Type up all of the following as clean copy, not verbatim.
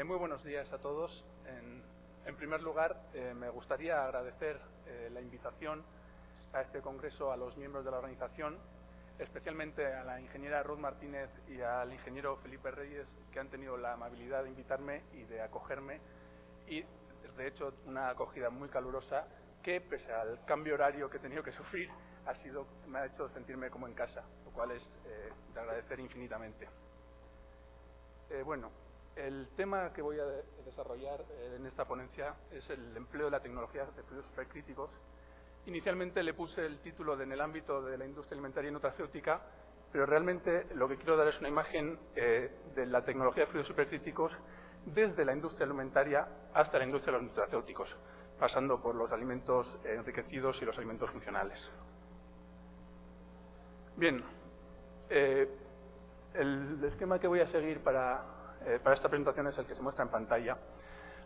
Muy buenos días a todos. En primer lugar, me gustaría agradecer la invitación a este congreso a los miembros de la organización, especialmente a la ingeniera Ruth Martínez y al ingeniero Felipe Reyes, que han tenido la amabilidad de invitarme y de acogerme, y de hecho una acogida muy calurosa que, pese al cambio horario que he tenido que sufrir, me ha hecho sentirme como en casa, lo cual es de agradecer infinitamente. El tema que voy a desarrollar en esta ponencia es el empleo de la tecnología de fluidos supercríticos. Inicialmente le puse el título de en el ámbito de la industria alimentaria y nutracéutica, pero realmente lo que quiero dar es una imagen de la tecnología de fluidos supercríticos desde la industria alimentaria hasta la industria de los nutracéuticos, pasando por los alimentos enriquecidos y los alimentos funcionales. Bien, el esquema que voy a seguir para esta presentación es el que se muestra en pantalla.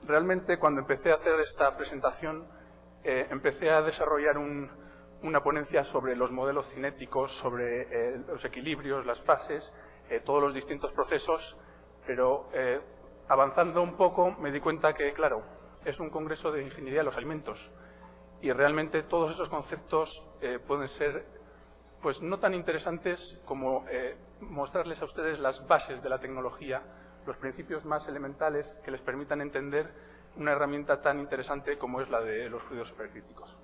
Realmente, cuando empecé a hacer esta presentación, empecé a desarrollar una ponencia sobre los modelos cinéticos, sobre los equilibrios, las fases, todos los distintos procesos, pero avanzando un poco me di cuenta que, claro, es un congreso de ingeniería de los alimentos y realmente todos esos conceptos pueden ser pues no tan interesantes como mostrarles a ustedes las bases de la tecnología, los principios más elementales que les permitan entender una herramienta tan interesante como es la de los fluidos supercríticos.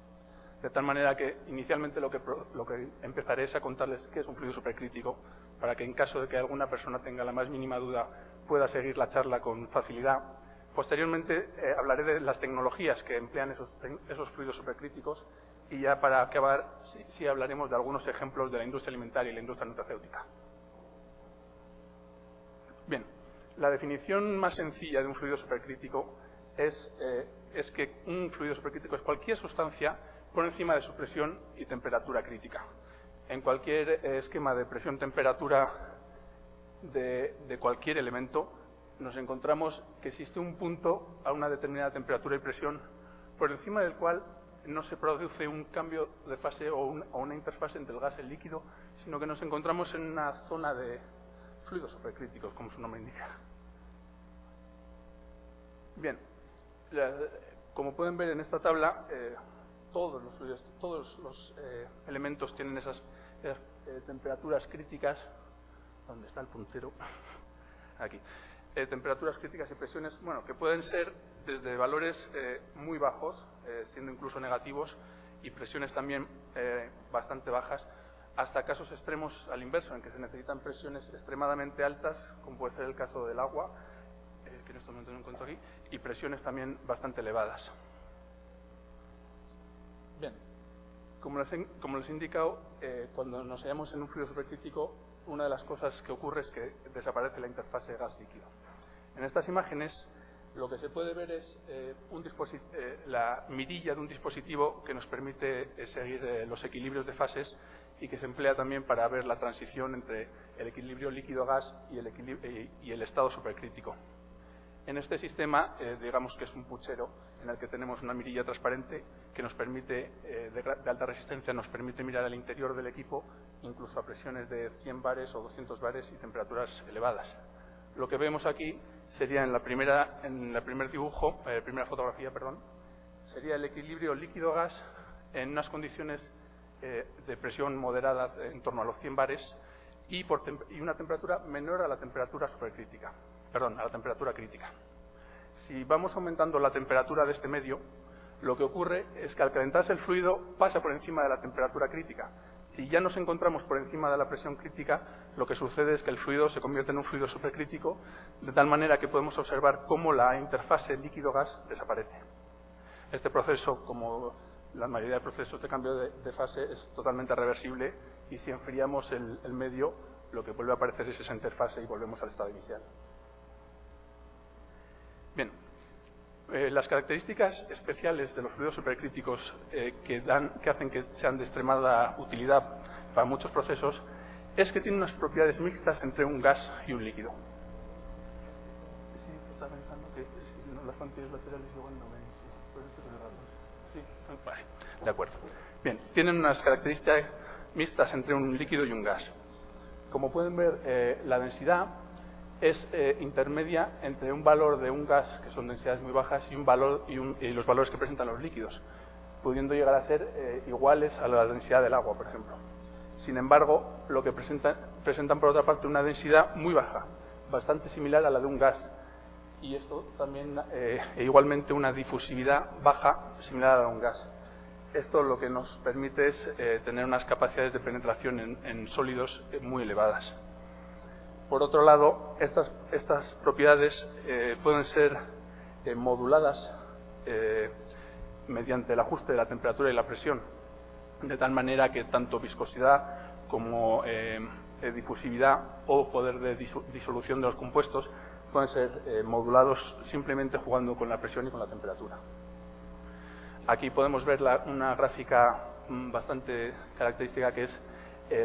De tal manera que inicialmente lo que empezaré es a contarles qué es un fluido supercrítico, para que en caso de que alguna persona tenga la más mínima duda pueda seguir la charla con facilidad. Posteriormente hablaré de las tecnologías que emplean esos fluidos supercríticos y ya para acabar sí hablaremos de algunos ejemplos de la industria alimentaria y la industria nutracéutica. Bien, la definición más sencilla de un fluido supercrítico es que un fluido supercrítico es cualquier sustancia por encima de su presión y temperatura crítica. En cualquier esquema de presión-temperatura de cualquier elemento nos encontramos que existe un punto a una determinada temperatura y presión por encima del cual no se produce un cambio de fase o una interfase entre el gas y el líquido, sino que nos encontramos en una zona de fluidos supercríticos, como su nombre indica. Bien, como pueden ver en esta tabla, todos los elementos tienen esas temperaturas críticas. ¿Dónde está el puntero? Aquí. Temperaturas críticas y presiones, que pueden ser desde valores muy bajos, siendo incluso negativos, y presiones también bastante bajas, hasta casos extremos al inverso, en que se necesitan presiones extremadamente altas, como puede ser el caso del agua, que en estos momentos no encuentro aquí, y presiones también bastante elevadas. Bien, como les he indicado, cuando nos hallamos en un fluido supercrítico, una de las cosas que ocurre es que desaparece la interfase gas-líquido. En estas imágenes lo que se puede ver es la mirilla de un dispositivo que nos permite seguir los equilibrios de fases y que se emplea también para ver la transición entre el equilibrio líquido-gas y el estado supercrítico. En este sistema, digamos que es un puchero en el que tenemos una mirilla transparente que nos permite, de alta resistencia, nos permite mirar al interior del equipo, incluso a presiones de 100 bares o 200 bares y temperaturas elevadas. Lo que vemos aquí sería en el primer dibujo, primera fotografía, sería el equilibrio líquido-gas en unas condiciones de presión moderada en torno a los 100 bares y una temperatura menor a la temperatura supercrítica. A la temperatura crítica. Si vamos aumentando la temperatura de este medio, lo que ocurre es que al calentarse el fluido pasa por encima de la temperatura crítica. Si ya nos encontramos por encima de la presión crítica, lo que sucede es que el fluido se convierte en un fluido supercrítico, de tal manera que podemos observar cómo la interfase líquido-gas desaparece. Este proceso, como la mayoría de procesos de cambio de fase, es totalmente reversible y si enfriamos el medio, lo que vuelve a aparecer es esa interfase y volvemos al estado inicial. Bien, las características especiales de los fluidos supercríticos que hacen que sean de extremada utilidad para muchos procesos es que tienen unas propiedades mixtas entre un gas y un líquido. Sí, está pensando que las cantidades laterales igual no ven. Sí, vale, de acuerdo. Bien, tienen unas características mixtas entre un líquido y un gas. Como pueden ver, la densidad es intermedia entre un valor de un gas, que son densidades muy bajas, y los valores que presentan los líquidos, pudiendo llegar a ser iguales a la densidad del agua, por ejemplo. Sin embargo, lo que presentan por otra parte una densidad muy baja, bastante similar a la de un gas, y esto también igualmente una difusividad baja similar a la de un gas. Esto lo que nos permite es tener unas capacidades de penetración en sólidos muy elevadas. Por otro lado, estas propiedades pueden ser moduladas mediante el ajuste de la temperatura y la presión, de tal manera que tanto viscosidad como difusividad o poder de disolución de los compuestos pueden ser modulados simplemente jugando con la presión y con la temperatura. Aquí podemos ver una gráfica bastante característica, que es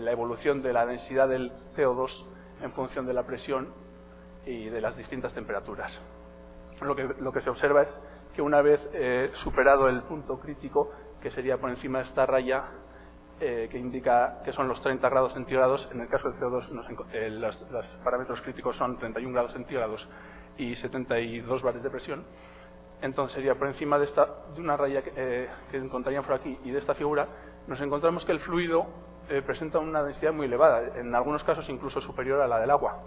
la evolución de la densidad del CO2 en función de la presión y de las distintas temperaturas. Lo que se observa es que una vez superado el punto crítico, que sería por encima de esta raya, que indica que son los 30 grados centígrados, en el caso del CO2 los parámetros críticos son 31 grados centígrados y 72 bares de presión. Entonces sería por encima de una raya que encontraríamos por aquí y de esta figura, nos encontramos que el fluido presenta una densidad muy elevada, en algunos casos incluso superior a la del agua.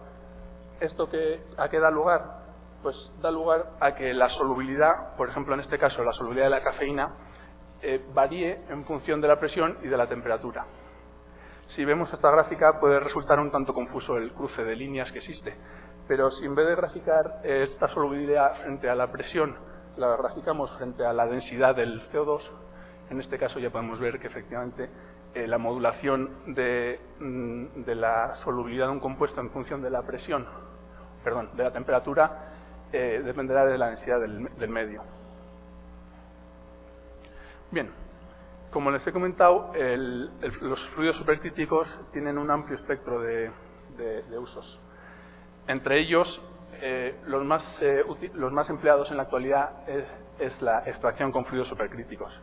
¿Esto a qué da lugar? Pues da lugar a que la solubilidad, por ejemplo en este caso la solubilidad de la cafeína, varíe en función de la presión y de la temperatura. Si vemos esta gráfica puede resultar un tanto confuso el cruce de líneas que existe, pero si en vez de graficar esta solubilidad frente a la presión, la graficamos frente a la densidad del CO2, en este caso ya podemos ver que efectivamente la modulación de la solubilidad de un compuesto en función de la presión, de la temperatura, dependerá de la densidad del medio. Bien, como les he comentado, los fluidos supercríticos tienen un amplio espectro de usos. Entre ellos, los más empleados en la actualidad es la extracción con fluidos supercríticos.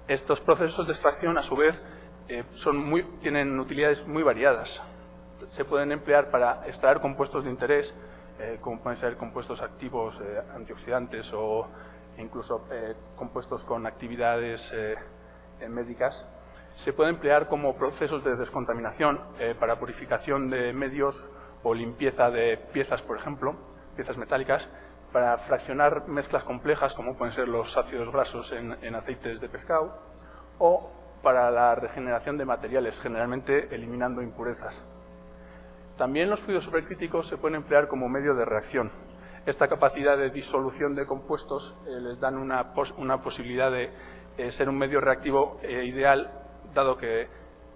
Estos procesos de extracción, a su vez, tienen utilidades muy variadas. Se pueden emplear para extraer compuestos de interés, como pueden ser compuestos activos antioxidantes o incluso compuestos con actividades médicas. Se puede emplear como procesos de descontaminación para purificación de medios o limpieza de piezas, por ejemplo, piezas metálicas, para fraccionar mezclas complejas, como pueden ser los ácidos grasos en aceites de pescado, o para la regeneración de materiales, generalmente eliminando impurezas. También los fluidos supercríticos se pueden emplear como medio de reacción. Esta capacidad de disolución de compuestos les dan una posibilidad de ser un medio reactivo ideal, dado que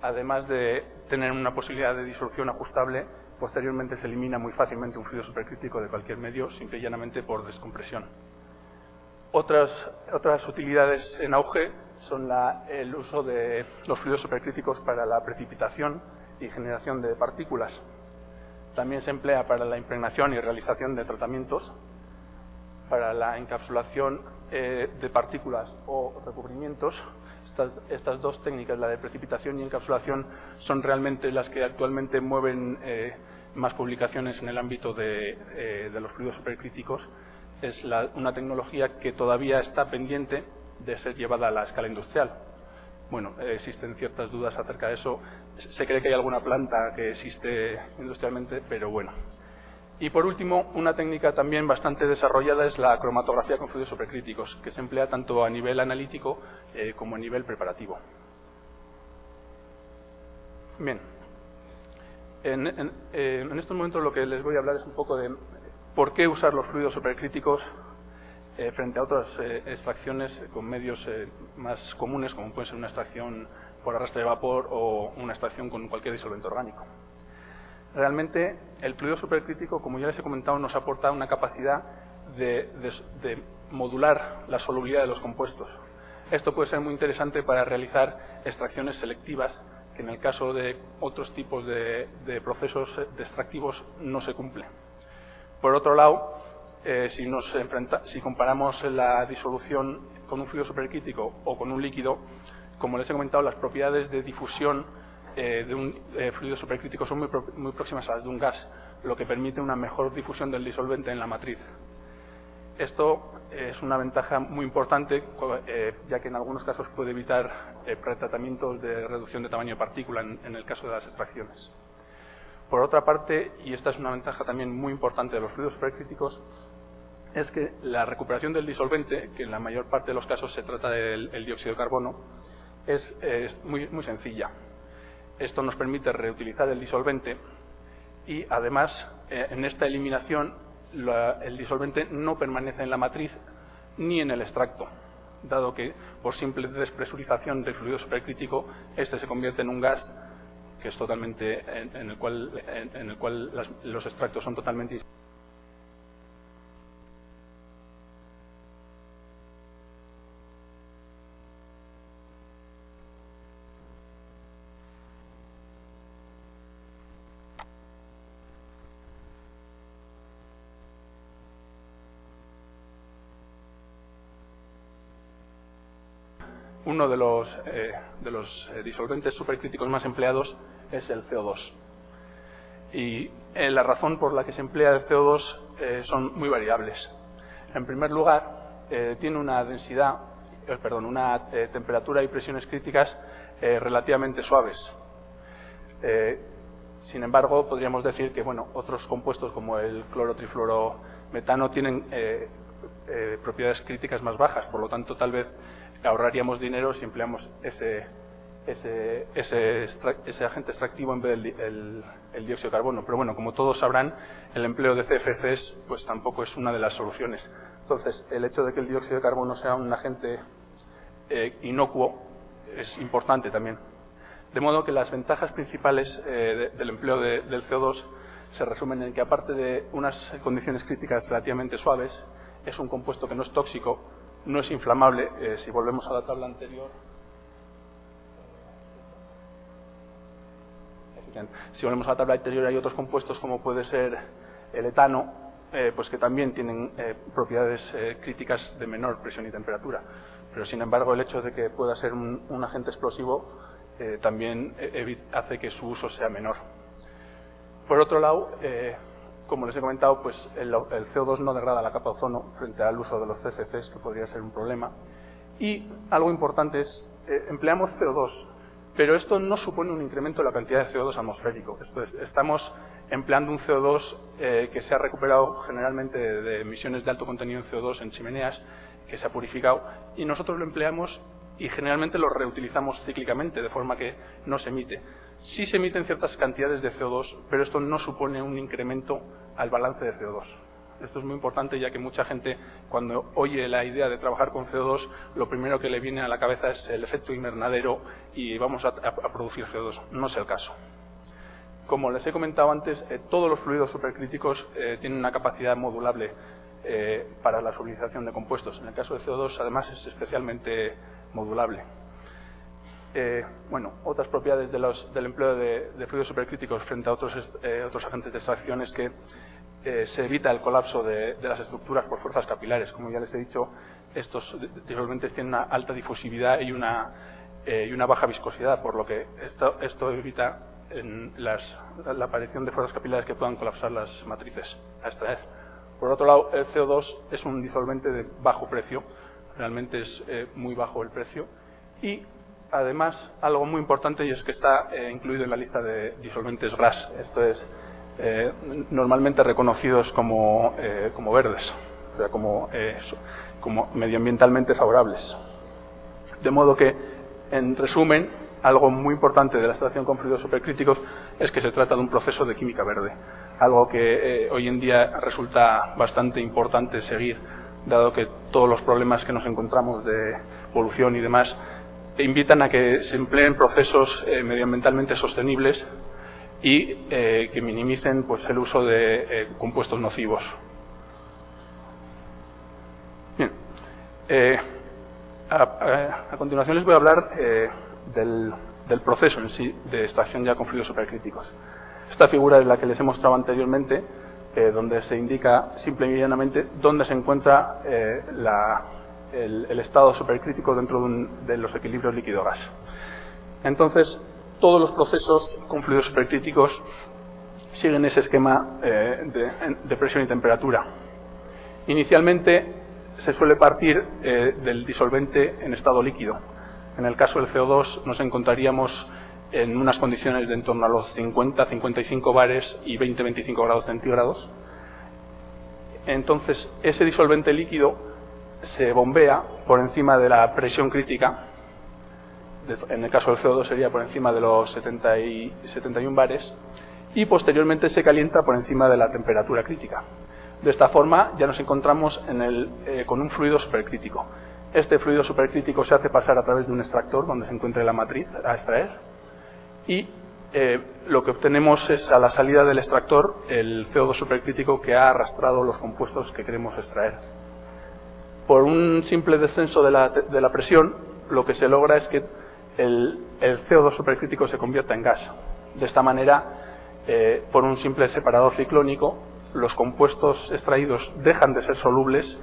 además de tener una posibilidad de disolución ajustable, posteriormente se elimina muy fácilmente un fluido supercrítico de cualquier medio, simple y llanamente por descompresión. Otras utilidades en auge son el uso de los fluidos supercríticos para la precipitación y generación de partículas. También se emplea para la impregnación y realización de tratamientos, para la encapsulación de partículas o recubrimientos. Estas dos técnicas, la de precipitación y encapsulación, son realmente las que actualmente mueven más publicaciones en el ámbito de los fluidos supercríticos. Es una tecnología que todavía está pendiente de ser llevada a la escala industrial. Bueno, existen ciertas dudas acerca de eso. Se cree que hay alguna planta que existe industrialmente, pero bueno. Y por último, una técnica también bastante desarrollada es la cromatografía con fluidos supercríticos, que se emplea tanto a nivel analítico como a nivel preparativo. Bien, en estos momentos lo que les voy a hablar es un poco de por qué usar los fluidos supercríticos frente a otras extracciones con medios más comunes, como puede ser una extracción por arrastre de vapor o una extracción con cualquier disolvente orgánico. Realmente, el fluido supercrítico, como ya les he comentado, nos aporta una capacidad de modular la solubilidad de los compuestos. Esto puede ser muy interesante para realizar extracciones selectivas, que en el caso de otros tipos de procesos extractivos no se cumple. Por otro lado, si comparamos la disolución con un fluido supercrítico o con un líquido, como les he comentado, las propiedades de difusión de un fluido supercrítico son muy próximas a las de un gas, lo que permite una mejor difusión del disolvente en la matriz. Esto es una ventaja muy importante, ya que en algunos casos puede evitar pretratamientos de reducción de tamaño de partícula en el caso de las extracciones. Por otra parte, y esta es una ventaja también muy importante de los fluidos supercríticos, es que la recuperación del disolvente, que en la mayor parte de los casos se trata del dióxido de carbono, es muy sencilla. Esto nos permite reutilizar el disolvente y, además, en esta eliminación, el disolvente no permanece en la matriz ni en el extracto, dado que, por simple despresurización del fluido supercrítico, este se convierte en un gas que es totalmente en el cual los extractos son totalmente distintos. Uno de los disolventes supercríticos más empleados es el CO2. Y la razón por la que se emplea el CO2 son muy variables. En primer lugar, tiene una temperatura y presiones críticas relativamente suaves. Sin embargo, podríamos decir que otros compuestos como el clorotrifluorometano tienen propiedades críticas más bajas, por lo tanto, tal vez ahorraríamos dinero si empleamos ese agente extractivo en vez del dióxido de carbono. Pero bueno, como todos sabrán, el empleo de CFCs pues tampoco es una de las soluciones. Entonces, el hecho de que el dióxido de carbono sea un agente inocuo es importante también. De modo que las ventajas principales del empleo del CO2 se resumen en que, aparte de unas condiciones críticas relativamente suaves, es un compuesto que no es tóxico, no es inflamable. Si volvemos a la tabla anterior, hay otros compuestos como puede ser el etano, pues que también tienen propiedades críticas de menor presión y temperatura. Pero sin embargo, el hecho de que pueda ser un agente explosivo también hace que su uso sea menor. Por otro lado, como les he comentado, pues el CO2 no degrada la capa de ozono frente al uso de los CFCs, que podría ser un problema. Y algo importante es, empleamos CO2, pero esto no supone un incremento de la cantidad de CO2 atmosférico. Esto es, estamos empleando un CO2 que se ha recuperado generalmente de emisiones de alto contenido en CO2 en chimeneas, que se ha purificado, y nosotros lo empleamos y generalmente lo reutilizamos cíclicamente, de forma que no se emite. Sí se emiten ciertas cantidades de CO2, pero esto no supone un incremento al balance de CO2. Esto es muy importante, ya que mucha gente, cuando oye la idea de trabajar con CO2, lo primero que le viene a la cabeza es el efecto invernadero y vamos a producir CO2. No es el caso. Como les he comentado antes, todos los fluidos supercríticos tienen una capacidad modulable para la solidarización de compuestos. En el caso de CO2, además, es especialmente modulable. Otras propiedades del empleo de fluidos supercríticos frente a otros agentes de extracción es que se evita el colapso de las estructuras por fuerzas capilares. Como ya les he dicho, estos disolventes tienen una alta difusividad y una baja viscosidad, por lo que esto evita la aparición de fuerzas capilares que puedan colapsar las matrices a extraer. Por otro lado, el CO2 es un disolvente de bajo precio, realmente es muy bajo el precio, y además algo muy importante, y es que está incluido en la lista de disolventes RAS, esto es, normalmente reconocidos como verdes, o sea, como medioambientalmente favorables. De modo que, en resumen, algo muy importante de la extracción con fluidos supercríticos es que se trata de un proceso de química verde, algo que hoy en día resulta bastante importante seguir, dado que todos los problemas que nos encontramos de polución y demás invitan a que se empleen procesos medioambientalmente sostenibles y que minimicen pues, el uso de compuestos nocivos. Bien. A continuación les voy a hablar del proceso en sí de extracción ya con fluidos supercríticos. Esta figura es la que les he mostrado anteriormente, donde se indica simple y llanamente dónde se encuentra el estado supercrítico dentro de los equilibrios líquido-gas. Entonces, todos los procesos con fluidos supercríticos siguen ese esquema de presión y temperatura. Inicialmente se suele partir del disolvente en estado líquido. En el caso del CO2 nos encontraríamos en unas condiciones de en torno a los 50-55 bares y 20-25 grados centígrados. Entonces, ese disolvente líquido se bombea por encima de la presión crítica. En el caso del CO2 sería por encima de los 71 bares y posteriormente se calienta por encima de la temperatura crítica. De esta forma ya nos encontramos con un fluido supercrítico. Este fluido supercrítico se hace pasar a través de un extractor donde se encuentre la matriz a extraer y lo que obtenemos es a la salida del extractor el CO2 supercrítico que ha arrastrado los compuestos que queremos extraer. Por un simple descenso de la presión, lo que se logra es que el CO2 supercrítico se convierta en gas. De esta manera, por un simple separador ciclónico, los compuestos extraídos dejan de ser solubles,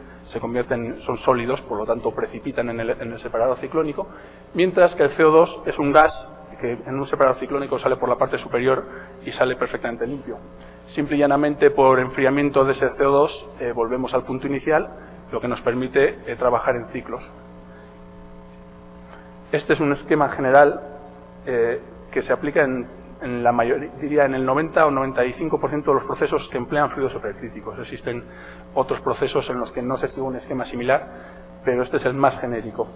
son sólidos, por lo tanto precipitan en el separador ciclónico, mientras que el CO2 es un gas que en un separador ciclónico sale por la parte superior y sale perfectamente limpio. Simple y llanamente por enfriamiento de ese CO2 volvemos al punto inicial, lo que nos permite trabajar en ciclos. Este es un esquema general que se aplica en la mayoría, diría en el 90 o 95% de los procesos que emplean fluidos supercríticos. Existen otros procesos en los que no se sigue un esquema similar, pero este es el más genérico.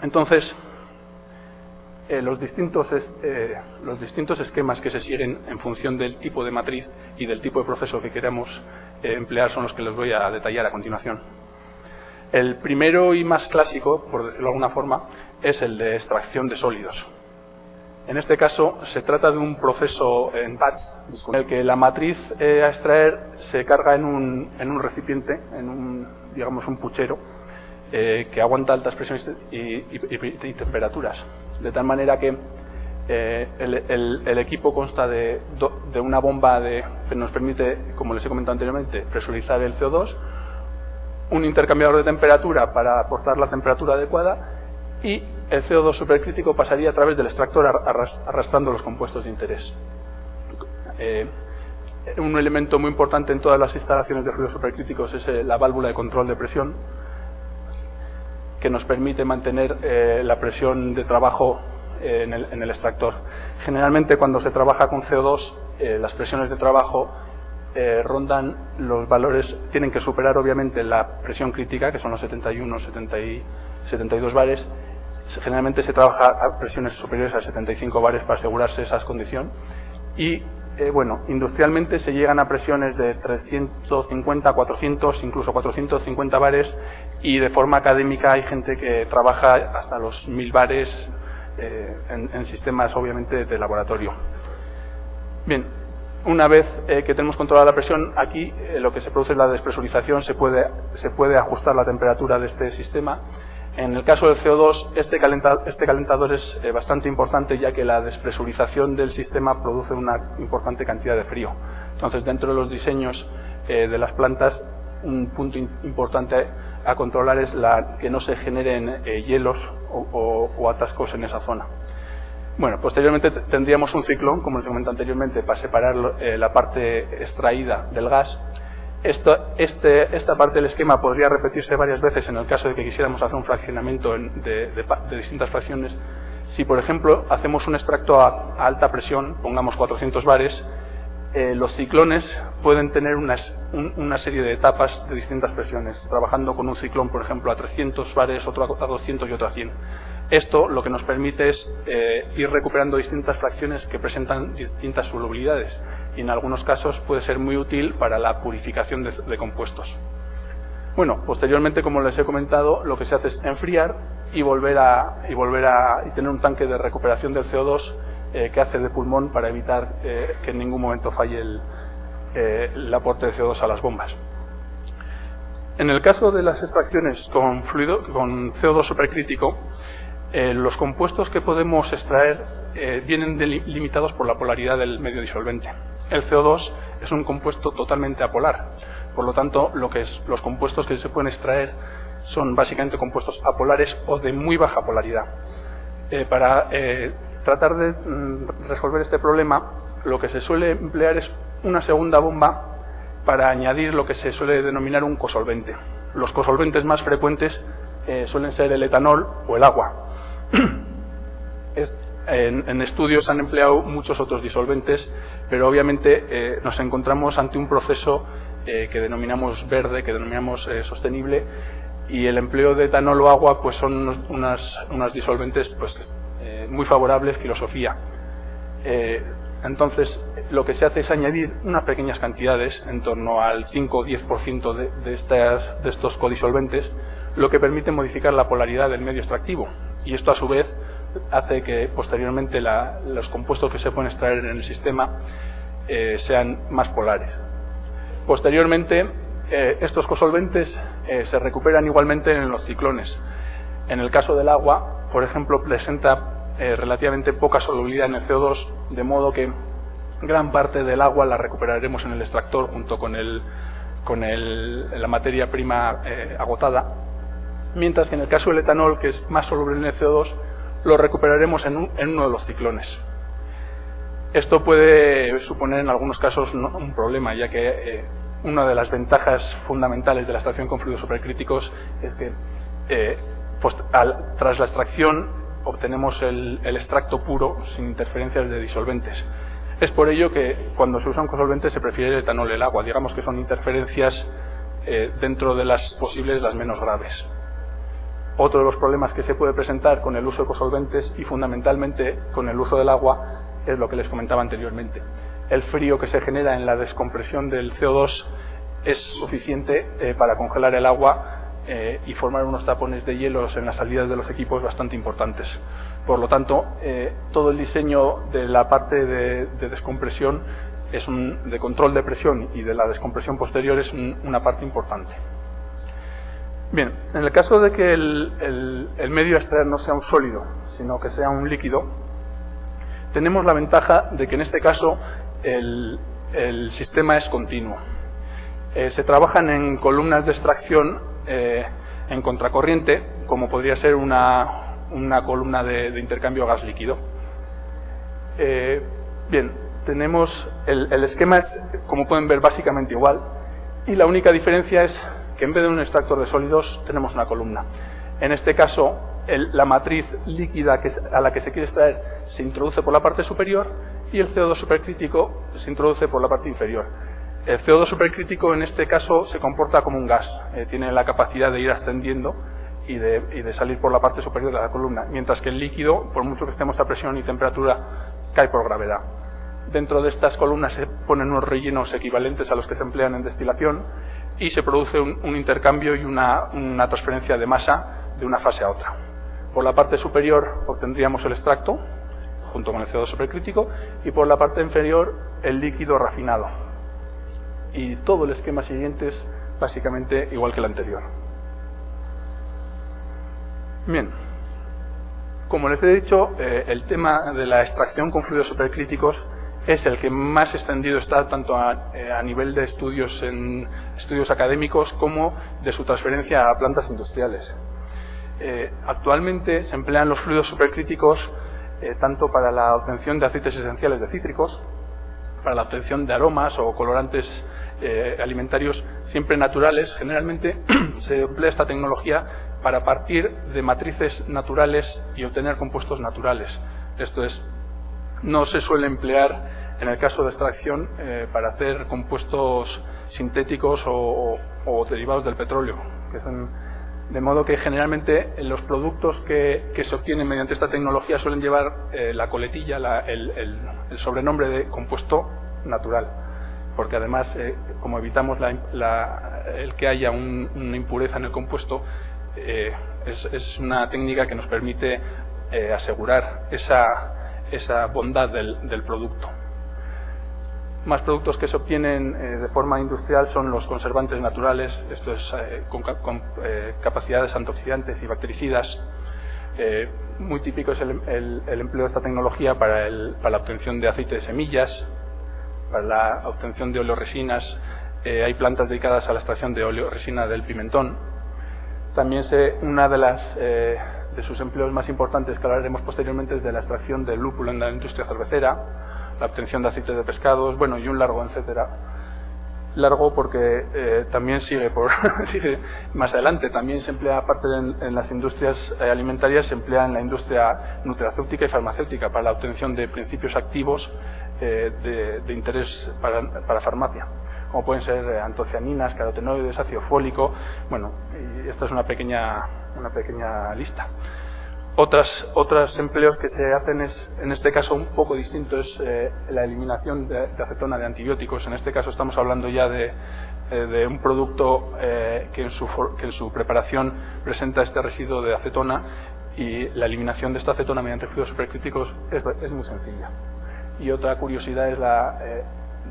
Entonces, los distintos esquemas que se siguen en función del tipo de matriz y del tipo de proceso que queramos emplear son los que les voy a detallar a continuación. El primero y más clásico, por decirlo de alguna forma, es el de extracción de sólidos. En este caso se trata de un proceso en batch, en el que la matriz a extraer se carga en un recipiente, digamos un puchero, que aguanta altas presiones y temperaturas. De tal manera que el equipo consta de una bomba que nos permite, como les he comentado anteriormente, presurizar el CO2, un intercambiador de temperatura para aportar la temperatura adecuada y el CO2 supercrítico pasaría a través del extractor arrastrando los compuestos de interés. Un elemento muy importante en todas las instalaciones de fluidos supercríticos es la válvula de control de presión, que nos permite mantener la presión de trabajo en el extractor. Generalmente cuando se trabaja con CO2, las presiones de trabajo rondan los valores, tienen que superar obviamente la presión crítica, que son los 71, 70 y 72 bares. Generalmente se trabaja a presiones superiores a 75 bares para asegurarse esa condición. Y bueno, industrialmente se llegan a presiones de 350, 400, incluso 450 bares, y de forma académica hay gente que trabaja hasta los 1000 bares en sistemas obviamente de laboratorio. Bien, una vez que tenemos controlada la presión, aquí lo que se produce es la despresurización, se puede ajustar la temperatura de este sistema. En el caso del CO2, este calentador es bastante importante, ya que la despresurización del sistema produce una importante cantidad de frío. Entonces, dentro de los diseños de las plantas, un punto importante a controlar es que no se generen hielos o atascos en esa zona. Bueno, posteriormente tendríamos un ciclón, como les comenté anteriormente, para separar la parte extraída del gas. Esta parte del esquema podría repetirse varias veces en el caso de que quisiéramos hacer un fraccionamiento de distintas fracciones. Si, por ejemplo, hacemos un extracto a alta presión, pongamos 400 bares, los ciclones pueden tener una serie de etapas de distintas presiones, trabajando con un ciclón, por ejemplo, a 300 bares, otro a 200 y otro a 100. Esto lo que nos permite es ir recuperando distintas fracciones que presentan distintas solubilidades, y en algunos casos puede ser muy útil para la purificación de compuestos. Bueno, posteriormente, como les he comentado, lo que se hace es enfriar y volver a tener un tanque de recuperación del CO2 que hace de pulmón para evitar que en ningún momento falle el aporte de CO2 a las bombas. En el caso de las extracciones con CO2 supercrítico, los compuestos que podemos extraer vienen limitados por la polaridad del medio disolvente. El CO2 es un compuesto totalmente apolar, por lo tanto, los compuestos que se pueden extraer son básicamente compuestos apolares o de muy baja polaridad. Para tratar de resolver este problema, lo que se suele emplear es una segunda bomba para añadir lo que se suele denominar un cosolvente. Los cosolventes más frecuentes suelen ser el etanol o el agua. En estudios se han empleado muchos otros disolventes, pero obviamente nos encontramos ante un proceso que denominamos verde, que denominamos sostenible, y el empleo de etanol o agua pues son unos disolventes pues, muy favorables, filosofía. Entonces, lo que se hace es añadir unas pequeñas cantidades, en torno al 5 o 10% de estos codisolventes, lo que permite modificar la polaridad del medio extractivo. Y esto, a su vez, hace que posteriormente los compuestos que se pueden extraer en el sistema sean más polares. Posteriormente, estos cosolventes se recuperan igualmente en los ciclones. En el caso del agua, por ejemplo, presenta relativamente poca solubilidad en el CO2, de modo que gran parte del agua la recuperaremos en el extractor junto con la materia prima agotada, mientras que en el caso del etanol, que es más soluble en el CO2, lo recuperaremos en uno de los ciclones. Esto puede suponer en algunos casos un problema, ya que una de las ventajas fundamentales de la extracción con fluidos supercríticos es que tras la extracción obtenemos el extracto puro sin interferencias de disolventes. Es por ello que cuando se usa un cosolvente se prefiere el etanol y el agua. Digamos que son interferencias dentro de las posibles las menos graves. Otro de los problemas que se puede presentar con el uso de cosolventes y fundamentalmente con el uso del agua es lo que les comentaba anteriormente. El frío que se genera en la descompresión del CO2 es suficiente para congelar el agua y formar unos tapones de hielos en las salidas de los equipos bastante importantes. Por lo tanto, todo el diseño de la parte de descompresión de control de presión y de la descompresión posterior es una parte importante. Bien, en el caso de que el medio a extraer no sea un sólido, sino que sea un líquido, tenemos la ventaja de que en este caso el sistema es continuo. Se trabajan en columnas de extracción en contracorriente, como podría ser una columna de intercambio gas-líquido. Bien, tenemos el esquema es, como pueden ver, básicamente igual, y la única diferencia es que en vez de un extractor de sólidos tenemos una columna. En este caso, la matriz líquida a la que se quiere extraer se introduce por la parte superior y el CO2 supercrítico se introduce por la parte inferior. El CO2 supercrítico en este caso se comporta como un gas, tiene la capacidad de ir ascendiendo y de salir por la parte superior de la columna, mientras que el líquido, por mucho que estemos a presión y temperatura, cae por gravedad. Dentro de estas columnas se ponen unos rellenos equivalentes a los que se emplean en destilación y se produce un intercambio y una transferencia de masa de una fase a otra. Por la parte superior obtendríamos el extracto, junto con el CO2 supercrítico, y por la parte inferior el líquido rafinado. Y todo el esquema siguiente es básicamente igual que el anterior. Bien, como les he dicho, el tema de la extracción con fluidos supercríticos es el que más extendido está tanto a nivel de estudios académicos como de su transferencia a plantas industriales. Actualmente se emplean los fluidos supercríticos tanto para la obtención de aceites esenciales de cítricos, para la obtención de aromas o colorantes alimentarios siempre naturales. Generalmente se emplea esta tecnología para partir de matrices naturales y obtener compuestos naturales. Esto es, no se suele emplear en el caso de extracción para hacer compuestos sintéticos o derivados del petróleo, que son, de modo que generalmente los productos que se obtienen mediante esta tecnología suelen llevar la coletilla, el sobrenombre de compuesto natural, porque además, como evitamos el que haya una impureza en el compuesto, es una técnica que nos permite asegurar esa bondad del producto. Más productos que se obtienen de forma industrial son los conservantes naturales, esto es con capacidades antioxidantes y bactericidas. Muy típico es el empleo de esta tecnología para la obtención de aceite de semillas, para la obtención de oleoresinas. Hay plantas dedicadas a la extracción de oleoresina del pimentón. También una de de sus empleos más importantes, que hablaremos posteriormente, es de la extracción del lúpulo en la industria cervecera, la obtención de aceites de pescados, bueno, y un largo etcétera. Largo porque también sigue más adelante. También se emplea, aparte en las industrias alimentarias, se emplea en la industria nutracéutica y farmacéutica para la obtención de principios activos de interés para farmacia, como pueden ser antocianinas, carotenoides, ácido fólico. Bueno, y esta es una pequeña lista. Otros empleos que se hacen es, en este caso, un poco distinto, es la eliminación de acetona de antibióticos. En este caso estamos hablando ya de un producto que en su preparación presenta este residuo de acetona, y la eliminación de esta acetona mediante fluidos supercríticos es muy sencilla. Y otra curiosidad es la,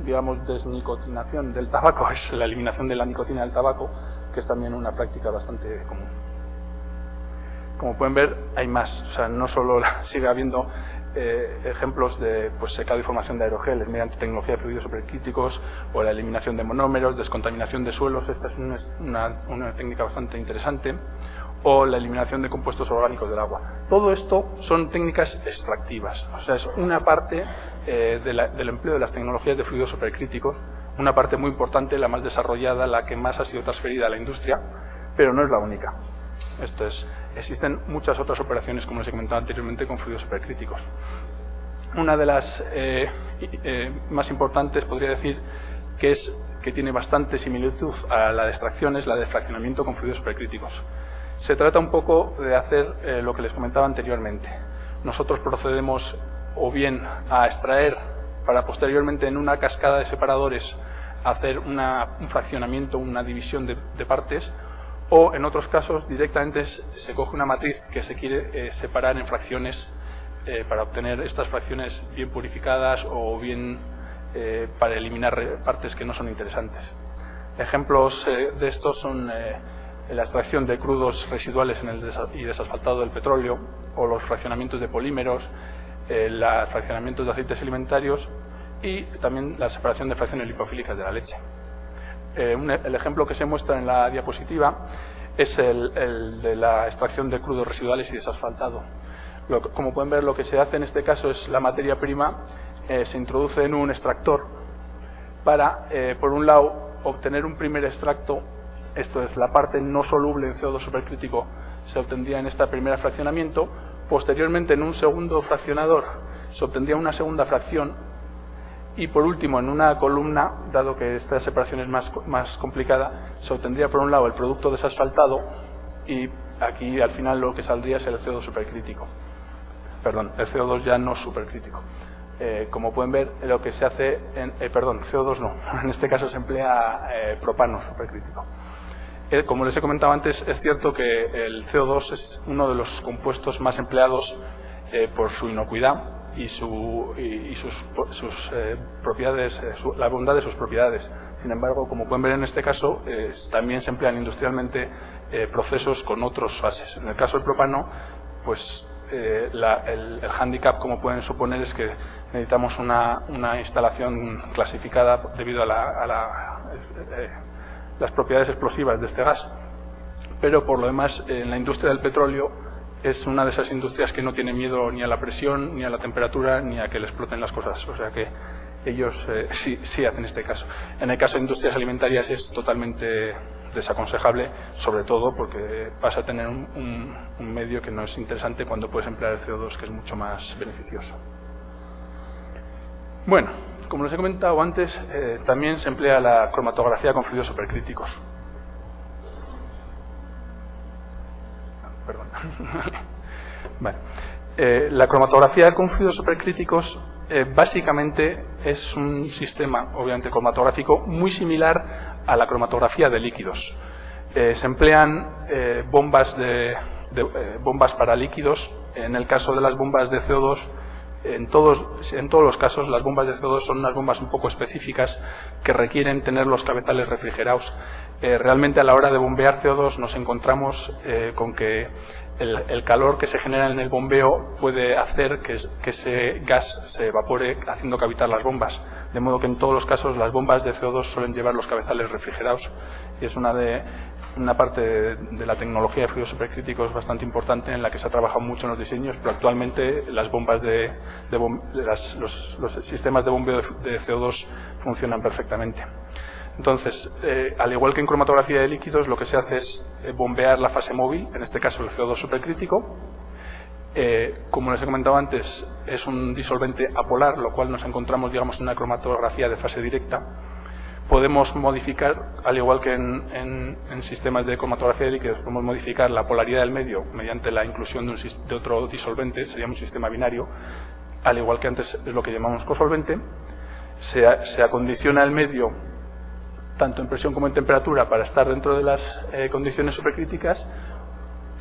digamos, desnicotinación del tabaco, es la eliminación de la nicotina del tabaco, que es también una práctica bastante común. Como pueden ver, hay más. O sea, no solo sigue habiendo ejemplos de secado y formación de aerogeles mediante tecnología de fluidos supercríticos, o la eliminación de monómeros, descontaminación de suelos. Esta es una técnica bastante interesante. O la eliminación de compuestos orgánicos del agua. Todo esto son técnicas extractivas. O sea, es una parte del empleo de las tecnologías de fluidos supercríticos, una parte muy importante, la más desarrollada, la que más ha sido transferida a la industria, pero no es la única. Esto es, existen muchas otras operaciones, como les he comentado anteriormente, con fluidos supercríticos. Una de las más importantes, podría decir, que tiene bastante similitud a la de extracción, es la de fraccionamiento con fluidos supercríticos. Se trata un poco de hacer lo que les comentaba anteriormente. Nosotros procedemos o bien a extraer para posteriormente en una cascada de separadores hacer un fraccionamiento, una división de partes, o en otros casos directamente se coge una matriz que se quiere separar en fracciones para obtener estas fracciones bien purificadas o bien para eliminar partes que no son interesantes. Ejemplos de estos son la extracción de crudos residuales y desasfaltado del petróleo, o los fraccionamientos de polímeros, los fraccionamientos de aceites alimentarios, y también la separación de fracciones lipofílicas de la leche. El ejemplo que se muestra en la diapositiva es el de la extracción de crudos residuales y desasfaltado. Como pueden ver, lo que se hace en este caso es la materia prima se introduce en un extractor para, por un lado, obtener un primer extracto. Esto es la parte no soluble en CO2 supercrítico, se obtendría en este primer fraccionamiento. Posteriormente, en un segundo fraccionador, se obtendría una segunda fracción. Y por último, en una columna, dado que esta separación es más complicada, se obtendría por un lado el producto desasfaltado, y aquí al final lo que saldría es el CO2 supercrítico. Perdón, el CO2 ya no supercrítico. Como pueden ver, lo que se hace, CO2 no, en este caso se emplea propano supercrítico. Como les he comentado antes, es cierto que el CO2 es uno de los compuestos más empleados por su inocuidad y sus propiedades, la bondad de sus propiedades. Sin embargo, como pueden ver en este caso, también se emplean industrialmente procesos con otros gases. En el caso del propano, pues el hándicap, como pueden suponer, es que necesitamos una instalación clasificada debido a las propiedades explosivas de este gas. Pero por lo demás, en la industria del petróleo es una de esas industrias que no tiene miedo ni a la presión, ni a la temperatura, ni a que le exploten las cosas. O sea que ellos sí hacen este caso. En el caso de industrias alimentarias es totalmente desaconsejable, sobre todo porque vas a tener un medio que no es interesante cuando puedes emplear el CO2, que es mucho más beneficioso. Bueno, como les he comentado antes, también se emplea la cromatografía con fluidos supercríticos. Perdón. Vale. La cromatografía con fluidos supercríticos básicamente es un sistema, obviamente, cromatográfico muy similar a la cromatografía de líquidos. Se emplean bombas para líquidos. En el caso de las bombas de CO2, en todos los casos, las bombas de CO2 son unas bombas un poco específicas que requieren tener los cabezales refrigerados. Realmente, a la hora de bombear CO2 nos encontramos con que el calor que se genera en el bombeo puede hacer que ese gas se evapore, haciendo cavitar las bombas. De modo que en todos los casos las bombas de CO2 suelen llevar los cabezales refrigerados. Y es una de una parte de la tecnología de fluidos supercríticos bastante importante en la que se ha trabajado mucho en los diseños, pero actualmente las bombas los sistemas de bombeo de CO2 funcionan perfectamente. Entonces, al igual que en cromatografía de líquidos, lo que se hace es bombear la fase móvil, en este caso el CO2 supercrítico. Como les he comentado antes, es un disolvente apolar, lo cual nos encontramos, digamos, en una cromatografía de fase directa. Podemos modificar, al igual que en sistemas de cromatografía de líquidos, podemos modificar la polaridad del medio mediante la inclusión de otro disolvente, sería un sistema binario, al igual que antes es lo que llamamos cosolvente. Se acondiciona el medio tanto en presión como en temperatura para estar dentro de las condiciones supercríticas.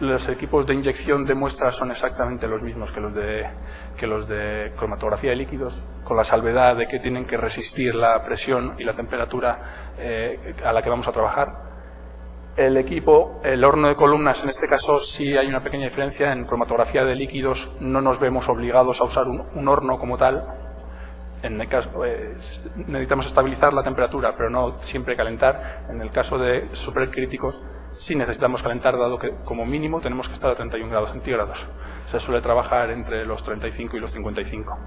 Los equipos de inyección de muestras son exactamente los mismos que los de cromatografía de líquidos, con la salvedad de que tienen que resistir la presión y la temperatura a la que vamos a trabajar. El horno de columnas, en este caso sí hay una pequeña diferencia. En cromatografía de líquidos no nos vemos obligados a usar un horno como tal. En el caso, necesitamos estabilizar la temperatura, pero no siempre calentar. En el caso de supercríticos sí necesitamos calentar, dado que como mínimo tenemos que estar a 31 grados centígrados. Se suele trabajar entre los 35 y los 55.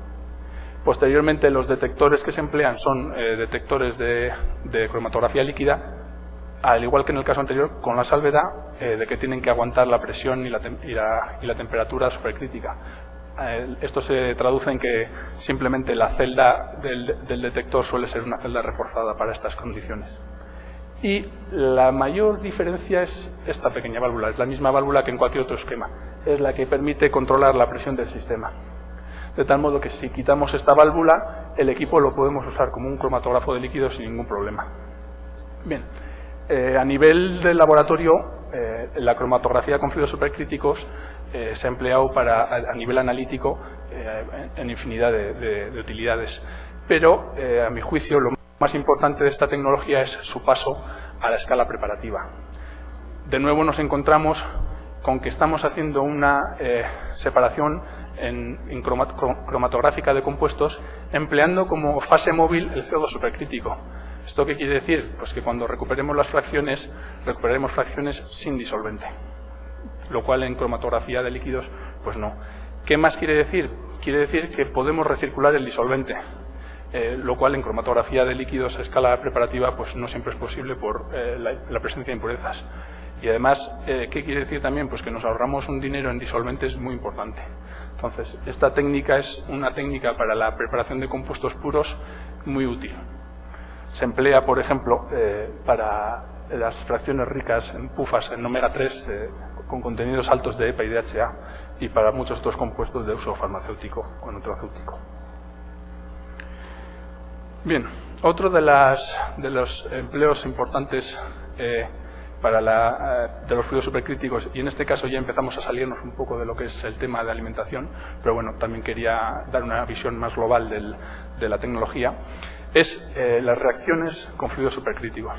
Posteriormente, los detectores que se emplean son detectores de cromatografía líquida, al igual que en el caso anterior, con la salvedad de que tienen que aguantar la presión y la temperatura supercrítica. Esto se traduce en que simplemente la celda del detector suele ser una celda reforzada para estas condiciones. Y la mayor diferencia es esta pequeña válvula, es la misma válvula que en cualquier otro esquema, es la que permite controlar la presión del sistema. De tal modo que si quitamos esta válvula, el equipo lo podemos usar como un cromatógrafo de líquidos sin ningún problema. Bien, a nivel del laboratorio, la cromatografía con fluidos supercríticos se ha empleado a nivel analítico en infinidad de utilidades, pero a mi juicio lo más importante de esta tecnología es su paso a la escala preparativa. De nuevo nos encontramos con que estamos haciendo una separación cromatográfica de compuestos empleando como fase móvil el CO2 supercrítico. ¿Esto qué quiere decir? Pues que cuando recuperemos las fracciones, recuperaremos fracciones sin disolvente, lo cual en cromatografía de líquidos, pues no. ¿Qué más quiere decir? Quiere decir que podemos recircular el disolvente, lo cual en cromatografía de líquidos a escala preparativa pues no siempre es posible por la presencia de impurezas. Y además, ¿qué quiere decir también? Pues que nos ahorramos un dinero en disolventes muy importante. Entonces, esta técnica es una técnica para la preparación de compuestos puros muy útil. Se emplea, por ejemplo, para las fracciones ricas en PUFAS, en omega 3, con contenidos altos de EPA y DHA, y para muchos otros compuestos de uso farmacéutico o nutracéutico. Bien, otro de los empleos importantes de los fluidos supercríticos, y en este caso ya empezamos a salirnos un poco de lo que es el tema de alimentación, pero bueno, también quería dar una visión más global de la tecnología, es las reacciones con fluidos supercríticos.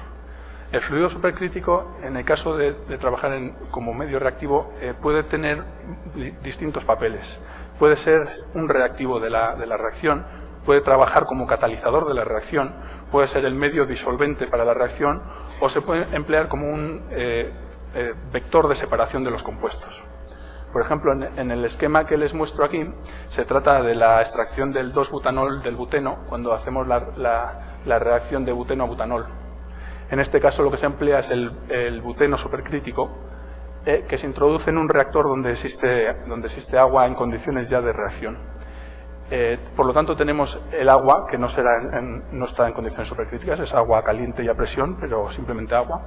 El fluido supercrítico, en el caso de trabajar como medio reactivo, puede tener distintos papeles. Puede ser un reactivo de la reacción, puede trabajar como catalizador de la reacción, puede ser el medio disolvente para la reacción o se puede emplear como un vector de separación de los compuestos. Por ejemplo, en el esquema que les muestro aquí, se trata de la extracción del 2-butanol del buteno cuando hacemos la reacción de buteno a butanol. En este caso lo que se emplea es el buteno supercrítico, que se introduce en un reactor donde existe agua en condiciones ya de reacción. Por lo tanto, tenemos el agua, que no está en condiciones supercríticas, es agua caliente y a presión, pero simplemente agua.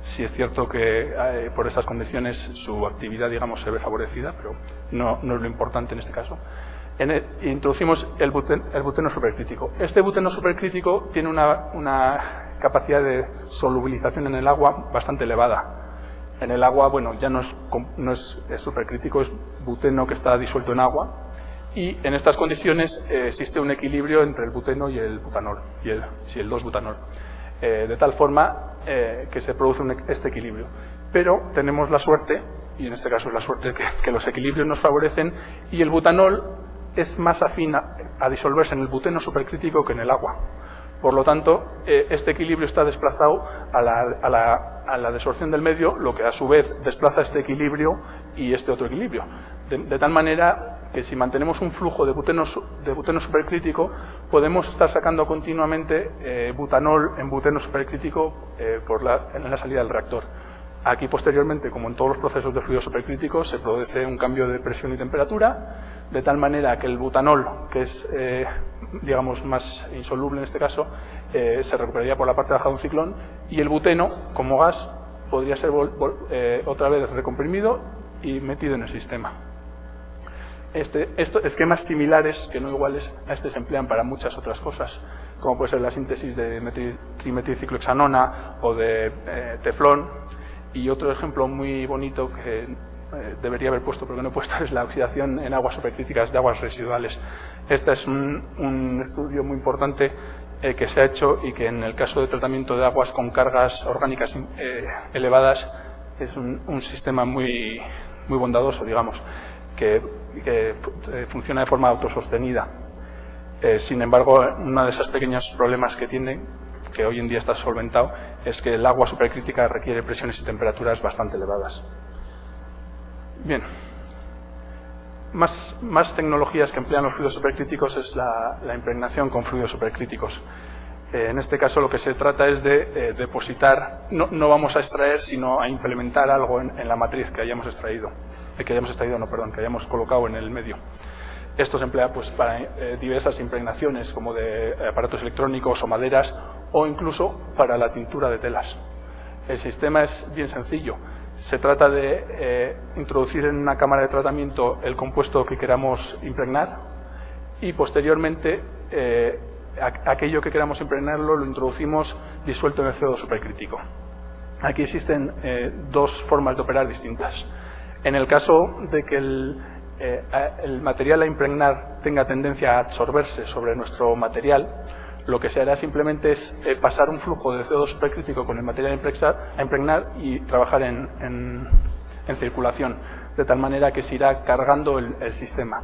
Sí es cierto que por esas condiciones su actividad, digamos, se ve favorecida, pero no es lo importante en este caso. Introducimos el buteno supercrítico. Este buteno supercrítico tiene una capacidad de solubilización en el agua bastante elevada. En el agua, bueno, ya no es supercrítico, es buteno que está disuelto en agua. Y en estas condiciones existe un equilibrio entre el buteno y el butanol, y el 2-butanol. De tal forma que se produce este equilibrio. Pero tenemos la suerte, y en este caso es la suerte que los equilibrios nos favorecen, y el butanol es más afín a disolverse en el buteno supercrítico que en el agua. Por lo tanto, este equilibrio está desplazado a la desorción del medio, lo que a su vez desplaza este equilibrio y este otro equilibrio. De tal manera que si mantenemos un flujo de buteno supercrítico, podemos estar sacando continuamente butanol en buteno supercrítico en la salida del reactor. Aquí, posteriormente, como en todos los procesos de fluidos supercríticos, se produce un cambio de presión y temperatura, de tal manera que el butanol, que es, digamos, más insoluble en este caso, se recuperaría por la parte baja de un ciclón, y el buteno, como gas, podría ser otra vez recomprimido y metido en el sistema. Esquemas similares, que no iguales a este, se emplean para muchas otras cosas, como puede ser la síntesis de trimetilciclohexanona o de teflón. Y otro ejemplo muy bonito que debería haber puesto, pero que no he puesto, es la oxidación en aguas supercríticas de aguas residuales. Este es un estudio muy importante que se ha hecho y que en el caso de tratamiento de aguas con cargas orgánicas elevadas es un sistema muy bondadoso, digamos, que funciona de forma autosostenida. Sin embargo, uno de esos pequeños problemas que tiene, que hoy en día está solventado, es que el agua supercrítica requiere presiones y temperaturas bastante elevadas. Bien, más tecnologías que emplean los fluidos supercríticos es la impregnación con fluidos supercríticos. En este caso lo que se trata es de depositar, no vamos a extraer, sino a implementar algo en la matriz que hayamos extraído, que hayamos colocado en el medio. Esto se emplea pues para diversas impregnaciones, como de aparatos electrónicos o maderas, o incluso para la tintura de telas. El sistema es bien sencillo. Se trata de introducir en una cámara de tratamiento el compuesto que queramos impregnar y posteriormente aquello que queramos impregnarlo lo introducimos disuelto en el CO2 supercrítico. Aquí existen dos formas de operar distintas. En el caso de que el material a impregnar tenga tendencia a absorberse sobre nuestro material, lo que se hará simplemente es pasar un flujo de CO2 supercrítico con el material a impregnar y trabajar en circulación, de tal manera que se irá cargando el sistema.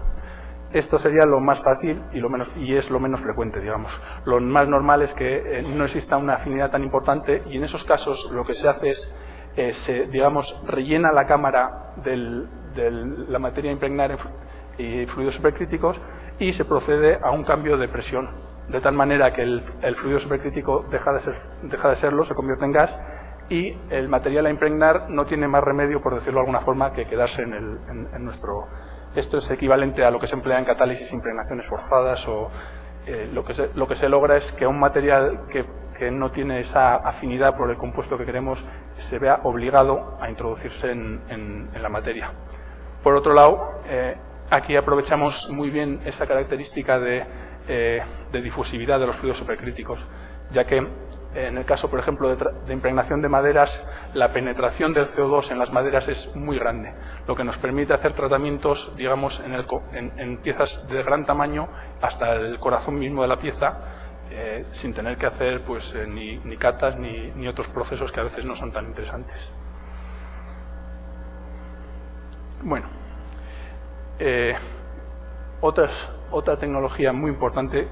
Esto sería lo más fácil y es lo menos frecuente, digamos. Lo más normal es que no exista una afinidad tan importante y en esos casos lo que se hace es, digamos, rellena la cámara de la materia a impregnar y fluidos supercríticos y se procede a un cambio de presión, de tal manera que el fluido supercrítico deja de serlo, se convierte en gas y el material a impregnar no tiene más remedio, por decirlo de alguna forma, que quedarse en nuestro... Esto es equivalente a lo que se emplea en catálisis e impregnaciones forzadas o lo que se logra es que un material que no tiene esa afinidad por el compuesto que queremos se vea obligado a introducirse en la materia. Por otro lado, aquí aprovechamos muy bien esa característica de difusividad de los fluidos supercríticos, ya que en el caso, por ejemplo, de impregnación de maderas, la penetración del CO2 en las maderas es muy grande, lo que nos permite hacer tratamientos, digamos, en piezas de gran tamaño hasta el corazón mismo de la pieza, sin tener que hacer pues, ni catas ni otros procesos que a veces no son tan interesantes. Bueno, otra tecnología muy importante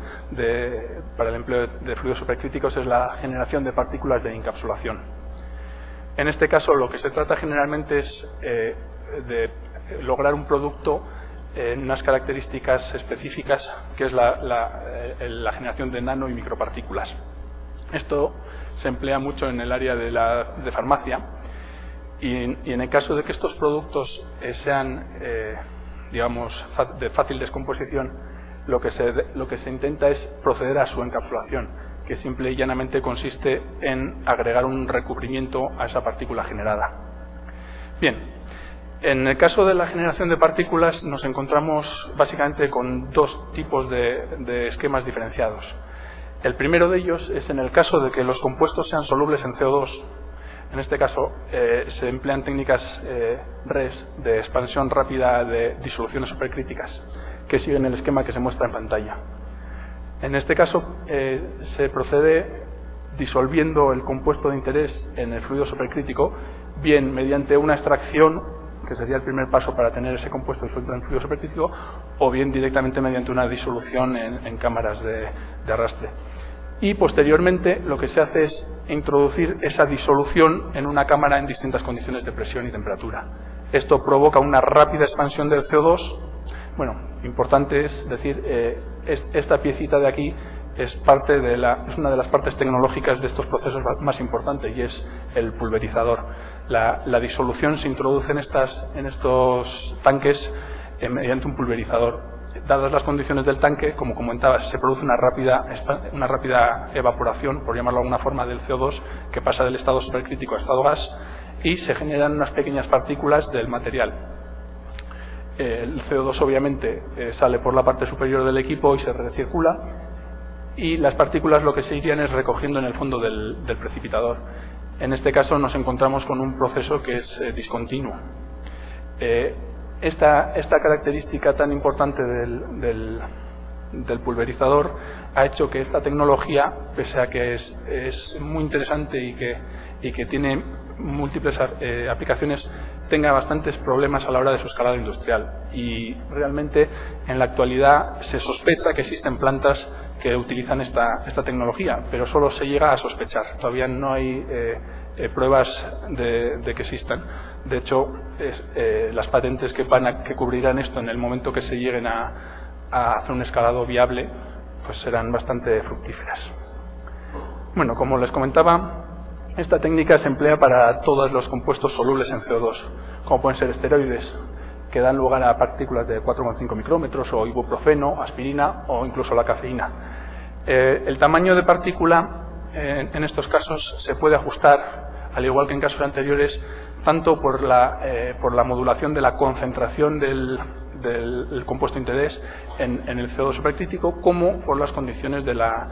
para el empleo de fluidos supercríticos es la generación de partículas de encapsulación. En este caso, lo que se trata generalmente es de lograr un producto en unas características específicas, que es la generación de nano y micropartículas. Esto se emplea mucho en el área de farmacia y en el caso de que estos productos sean digamos, de fácil descomposición, lo que se intenta es proceder a su encapsulación, que simple y llanamente consiste en agregar un recubrimiento a esa partícula generada. Bien, en el caso de la generación de partículas nos encontramos básicamente con dos tipos de esquemas diferenciados. El primero de ellos es en el caso de que los compuestos sean solubles en CO2. En este caso se emplean técnicas RES de expansión rápida de disoluciones supercríticas que siguen el esquema que se muestra en pantalla. En este caso se procede disolviendo el compuesto de interés en el fluido supercrítico, bien mediante una extracción, que sería el primer paso para tener ese compuesto disuelto en el fluido supercrítico, o bien directamente mediante una disolución en cámaras de arrastre. y posteriormente lo que se hace es introducir esa disolución en una cámara en distintas condiciones de presión y temperatura. Esto provoca una rápida expansión del CO2. Bueno, importante es decir, esta piecita de aquí es una de las partes tecnológicas de estos procesos más importantes, y es el pulverizador. La disolución se introduce en estos tanques mediante un pulverizador. Dadas las condiciones del tanque, como comentaba, se produce una rápida evaporación, por llamarlo de alguna forma, del CO2, que pasa del estado supercrítico a estado gas, y se generan unas pequeñas partículas del material. El CO2 obviamente sale por la parte superior del equipo y se recircula, y las partículas lo que se irían es recogiendo en el fondo del precipitador. En este caso nos encontramos con un proceso que es discontinuo. Esta característica tan importante del pulverizador ha hecho que esta tecnología, pese a que es muy interesante y que tiene múltiples aplicaciones, tenga bastantes problemas a la hora de su escalado industrial. Y realmente en la actualidad se sospecha que existen plantas que utilizan esta tecnología, pero solo se llega a sospechar. Todavía no hay pruebas de que existan. De hecho, las patentes que cubrirán esto en el momento que se lleguen a hacer un escalado viable, pues serán bastante fructíferas. Bueno, como les comentaba, esta técnica se emplea para todos los compuestos solubles en CO2, como pueden ser esteroides, que dan lugar a partículas de 4,5 micrómetros, o ibuprofeno, aspirina o incluso la cafeína. El tamaño de partícula en estos casos se puede ajustar, al igual que en casos anteriores, tanto por la modulación de la concentración del compuesto interés en el CO2 supercrítico, como por las condiciones de la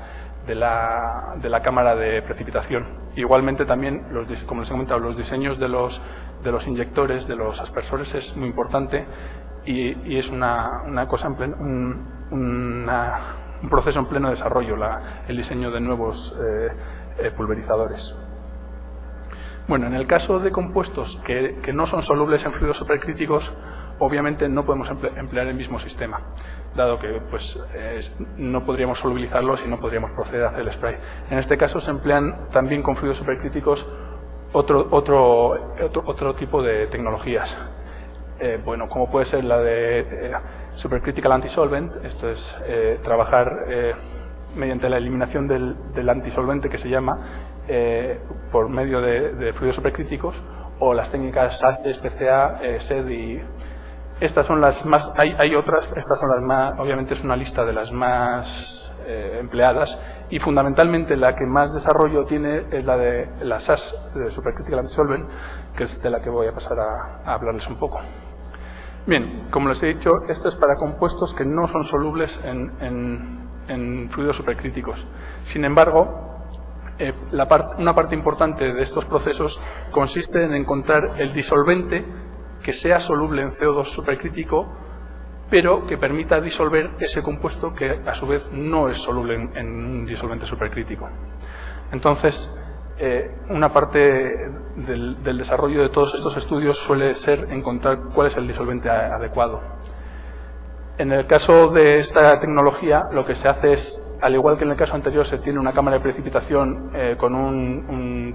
cámara de precipitación. Igualmente también, como les he comentado, los diseños de los inyectores, de los aspersores, es muy importante, y es una cosa un proceso en pleno desarrollo, el diseño de nuevos pulverizadores. Bueno, en el caso de compuestos que no son solubles en fluidos supercríticos, obviamente no podemos emplear el mismo sistema, dado que no podríamos solubilizarlos y no podríamos proceder a hacer el spray. En este caso se emplean también con fluidos supercríticos otro tipo de tecnologías. Bueno, como puede ser la de Supercritical Antisolvent. Esto es trabajar mediante la eliminación del antisolvente, que se llama, por medio de fluidos supercríticos, o las técnicas ASE, PCA, SED y... Estas son las más... Hay otras, estas son las más... Obviamente es una lista de las más empleadas, y fundamentalmente la que más desarrollo tiene es la de la SAS, de Supercritical Antisolvent, que es de la que voy a pasar a hablarles un poco. Bien, como les he dicho, esto es para compuestos que no son solubles en fluidos supercríticos. Sin embargo, una parte importante de estos procesos consiste en encontrar el disolvente que sea soluble en CO2 supercrítico, pero que permita disolver ese compuesto que a su vez no es soluble en un disolvente supercrítico. Entonces, una parte del desarrollo de todos estos estudios suele ser encontrar cuál es el disolvente adecuado. En el caso de esta tecnología, lo que se hace es, al igual que en el caso anterior, se tiene una cámara de precipitación con un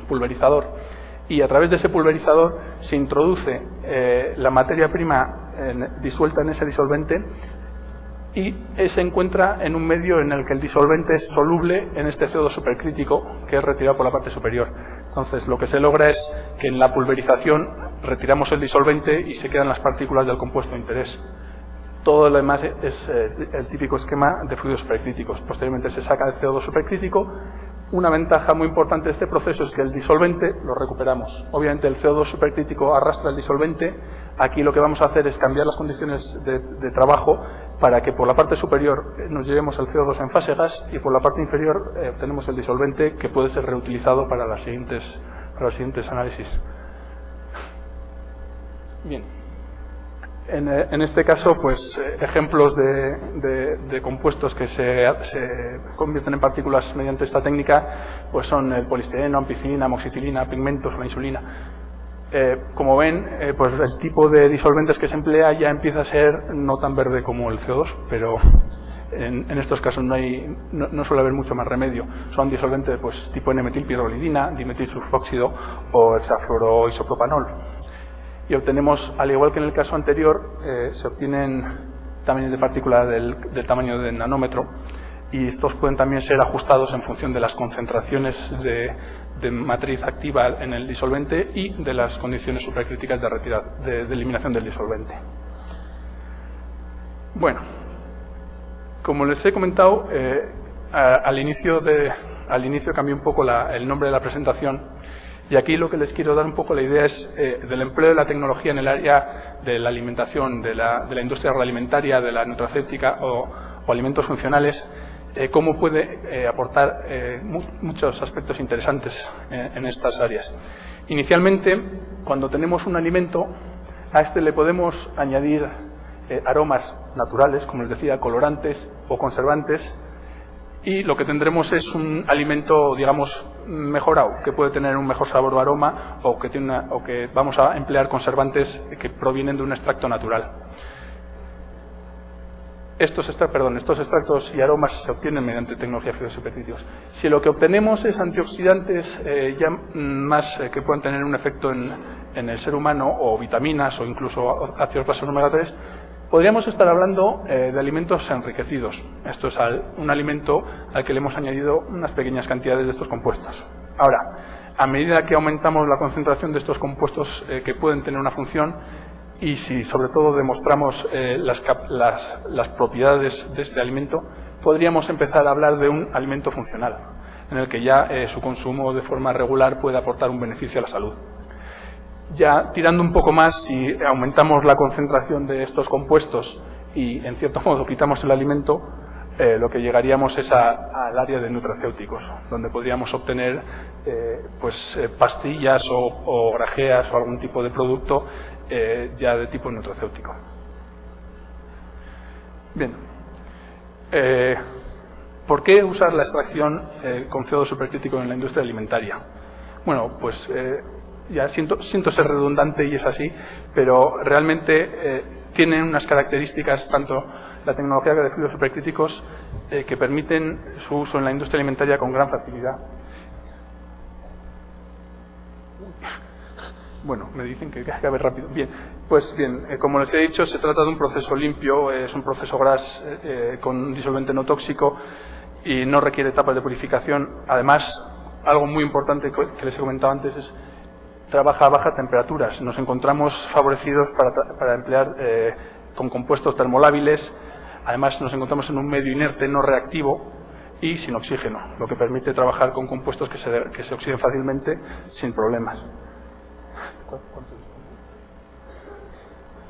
pulverizador, y a través de ese pulverizador se introduce la materia prima disuelta en ese disolvente, y se encuentra en un medio en el que el disolvente es soluble en este CO2 supercrítico, que es retirado por la parte superior. Entonces, lo que se logra es que en la pulverización retiramos el disolvente y se quedan las partículas del compuesto de interés. Todo lo demás es el típico esquema de fluidos supercríticos. Posteriormente se saca el CO2 supercrítico. Una ventaja muy importante de este proceso es que el disolvente lo recuperamos. Obviamente el CO2 supercrítico arrastra el disolvente. Aquí lo que vamos a hacer es cambiar las condiciones de trabajo para que por la parte superior nos llevemos el CO2 en fase gas, y por la parte inferior obtenemos el disolvente, que puede ser reutilizado para los siguientes análisis. Bien. En este caso, pues ejemplos de compuestos que se convierten en partículas mediante esta técnica, pues son el poliestireno, ampicilina, amoxicilina, pigmentos o la insulina. Como ven, pues el tipo de disolventes que se emplea ya empieza a ser no tan verde como el CO2, pero En estos casos no suele haber mucho más remedio. Son disolventes pues, tipo N-metilpirrolidina, dimetilsulfóxido o hexafluoroisopropanol. Y obtenemos, al igual que en el caso anterior, se obtienen tamaños de partícula del tamaño de nanómetro, y estos pueden también ser ajustados en función de las concentraciones de matriz activa en el disolvente y de las condiciones supercríticas de eliminación del disolvente. Bueno, como les he comentado, al inicio cambié un poco el nombre de la presentación, y aquí lo que les quiero dar un poco la idea es del empleo de la tecnología en el área de la alimentación, de la industria agroalimentaria, de la nutracéutica o alimentos funcionales, cómo puede aportar muchos aspectos interesantes en estas áreas. Inicialmente, cuando tenemos un alimento, a este le podemos añadir aromas naturales, como les decía, colorantes o conservantes, y lo que tendremos es un alimento, digamos, mejorado, que puede tener un mejor sabor o aroma, o que vamos a emplear conservantes que provienen de un extracto natural. Estos extractos y aromas se obtienen mediante tecnología de fluidos supercríticos. Si lo que obtenemos es antioxidantes ya más que puedan tener un efecto en el ser humano, o vitaminas o incluso ácidos grasos omega 3, podríamos estar hablando de alimentos enriquecidos. Esto es un alimento al que le hemos añadido unas pequeñas cantidades de estos compuestos. Ahora, a medida que aumentamos la concentración de estos compuestos que pueden tener una función, y si sobre todo demostramos las propiedades de este alimento, podríamos empezar a hablar de un alimento funcional, en el que ya su consumo de forma regular puede aportar un beneficio a la salud. Ya tirando un poco más, si aumentamos la concentración de estos compuestos y en cierto modo quitamos el alimento, lo que llegaríamos es al área de nutracéuticos, donde podríamos obtener pastillas o grajeas o algún tipo de producto ya de tipo nutracéutico. Bien, ¿por qué usar la extracción con CO2 supercrítico en la industria alimentaria? Bueno, pues ya siento ser redundante y es así, pero realmente tienen unas características, tanto la tecnología de fluidos supercríticos, que permiten su uso en la industria alimentaria con gran facilidad. Bueno, me dicen que acabe rápido. Bien, pues bien, como les he dicho, se trata de un proceso limpio, es un proceso GRAS con un disolvente no tóxico y no requiere etapas de purificación. Además, algo muy importante que les he comentado antes es trabaja a bajas temperaturas. Nos encontramos favorecidos para emplear con compuestos termolábiles. Además, nos encontramos en un medio inerte no reactivo y sin oxígeno, lo que permite trabajar con compuestos que se oxiden fácilmente sin problemas.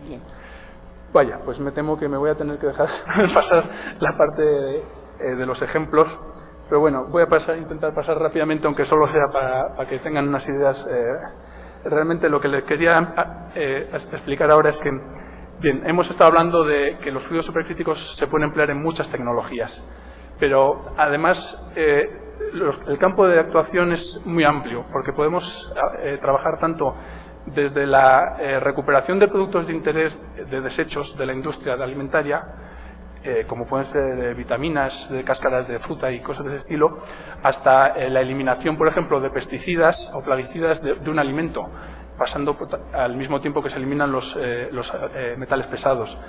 Bien. Vaya, pues me temo que me voy a tener que dejar pasar la parte de los ejemplos, pero bueno, voy a intentar pasar rápidamente, aunque solo sea para que tengan unas ideas. Realmente lo que les quería explicar ahora es que, bien, hemos estado hablando de que los fluidos supercríticos se pueden emplear en muchas tecnologías, pero además el campo de actuación es muy amplio, porque podemos trabajar tanto desde la recuperación de productos de interés de desechos de la industria alimentaria, como pueden ser vitaminas, de cáscaras de fruta y cosas de ese estilo, hasta la eliminación, por ejemplo, de pesticidas o plaguicidas de un alimento, pasando al mismo tiempo que se eliminan los metales pesados.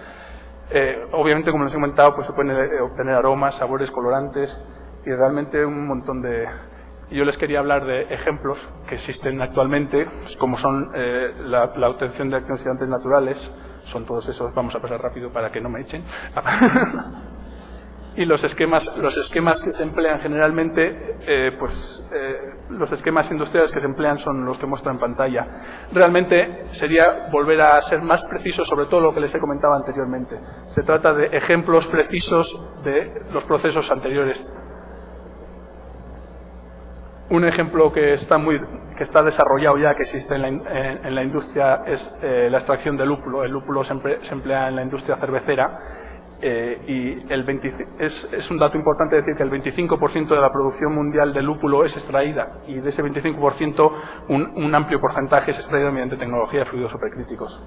Obviamente, como les he comentado, pues se pueden obtener aromas, sabores, colorantes y realmente un montón de... Yo les quería hablar de ejemplos que existen actualmente, pues como son la obtención de antioxidantes naturales, son todos esos, vamos a pasar rápido para que no me echen, y los esquemas que se emplean generalmente, los esquemas industriales que se emplean son los que muestro en pantalla. Realmente sería volver a ser más preciso sobre todo lo que les he comentado anteriormente. Se trata de ejemplos precisos de los procesos anteriores. Un ejemplo que está desarrollado ya, que existe en la industria, es la extracción de lúpulo. El lúpulo se emplea en la industria cervecera y es un dato importante decir que el 25% de la producción mundial de lúpulo es extraída y de ese 25% un amplio porcentaje es extraído mediante tecnología de fluidos supercríticos.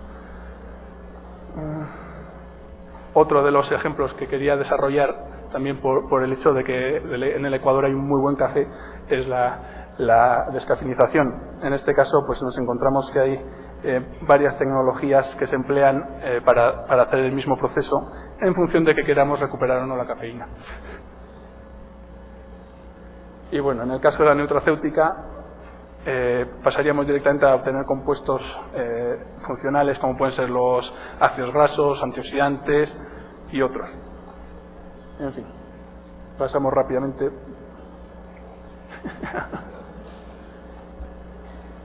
Otro de los ejemplos que quería desarrollar, también por el hecho de que en el Ecuador hay un muy buen café, es la descafeinización. En este caso, pues nos encontramos que hay varias tecnologías que se emplean para hacer el mismo proceso en función de que queramos recuperar o no la cafeína. Y bueno, en el caso de la nutracéutica, pasaríamos directamente a obtener compuestos funcionales como pueden ser los ácidos grasos, antioxidantes y otros. En fin, pasamos rápidamente.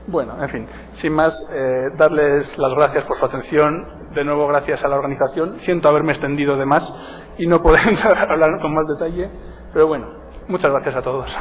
Bueno, en fin, sin más, darles las gracias por su atención. De nuevo, gracias a la organización. Siento haberme extendido de más y no poder hablar con más detalle, pero bueno, muchas gracias a todos.